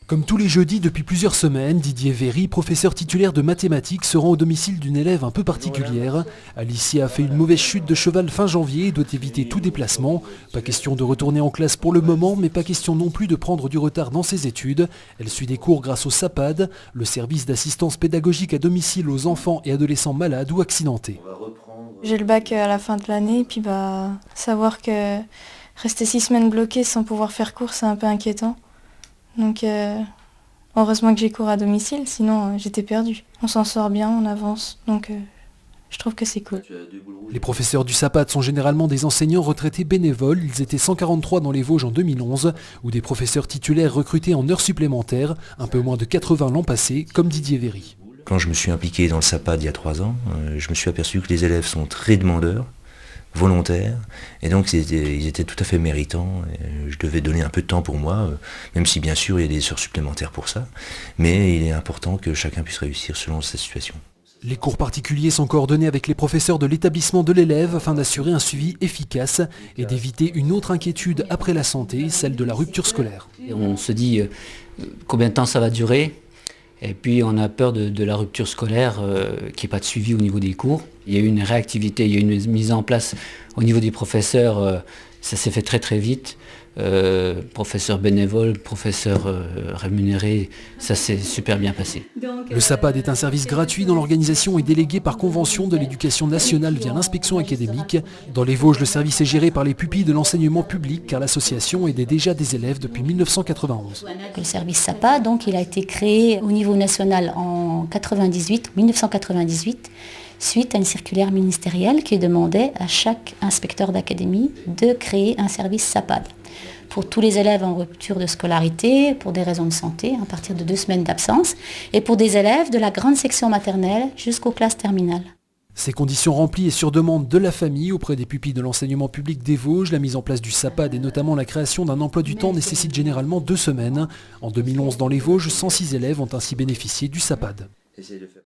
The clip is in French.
Comme tous les jeudis depuis plusieurs semaines, Didier Véry, professeur titulaire de mathématiques, se rend au domicile d'une élève un peu particulière. Alicia a fait une mauvaise chute de cheval fin janvier et doit éviter tout déplacement. Pas question de retourner en classe pour le moment, mais pas question non plus de prendre du retard dans ses études. Elle suit des cours grâce au SAPAD, le service d'assistance pédagogique à domicile aux enfants et adolescents malades ou accidentés. J'ai le bac à la fin de l'année, puis savoir que rester 6 semaines bloquées sans pouvoir faire cours, c'est un peu inquiétant. Donc heureusement que j'ai cours à domicile, sinon j'étais perdue. On s'en sort bien, on avance, donc je trouve que c'est cool. Les professeurs du SAPAD sont généralement des enseignants retraités bénévoles. Ils étaient 143 dans les Vosges en 2011, ou des professeurs titulaires recrutés en heures supplémentaires, un peu moins de 80 l'an passé, comme Didier Véry. Quand je me suis impliqué dans le SAPAD il y a 3 ans, je me suis aperçu que les élèves sont très demandeurs, volontaires, et donc ils étaient tout à fait méritants. Je devais donner un peu de temps pour moi, même si bien sûr il y a des heures supplémentaires pour ça, mais il est important que chacun puisse réussir selon sa situation. Les cours particuliers sont coordonnés avec les professeurs de l'établissement de l'élève afin d'assurer un suivi efficace et d'éviter une autre inquiétude après la santé, celle de la rupture scolaire. Et on se dit combien de temps ça va durer. Et puis on a peur de la rupture scolaire, qu'il n'y ait pas de suivi au niveau des cours. Il y a eu une réactivité, il y a eu une mise en place au niveau des professeurs, ça s'est fait très très vite. Professeurs bénévoles, professeurs rémunérés, ça s'est super bien passé. Le SAPAD est un service gratuit dont l'organisation est déléguée par convention de l'éducation nationale via l'inspection académique. Dans les Vosges, le service est géré par les pupilles de l'enseignement public car l'association aidait déjà des élèves depuis 1991. Le service SAPAD, donc, il a été créé au niveau national en 1998, suite à une circulaire ministérielle qui demandait à chaque inspecteur d'académie de créer un service SAPAD pour tous les élèves en rupture de scolarité, pour des raisons de santé, à partir de 2 semaines d'absence, et pour des élèves de la grande section maternelle jusqu'aux classes terminales. Ces conditions remplies et sur demande de la famille auprès des pupilles de l'enseignement public des Vosges, la mise en place du SAPAD et notamment la création d'un emploi du temps nécessite généralement 2 semaines. En 2011, dans les Vosges, 106 élèves ont ainsi bénéficié du SAPAD.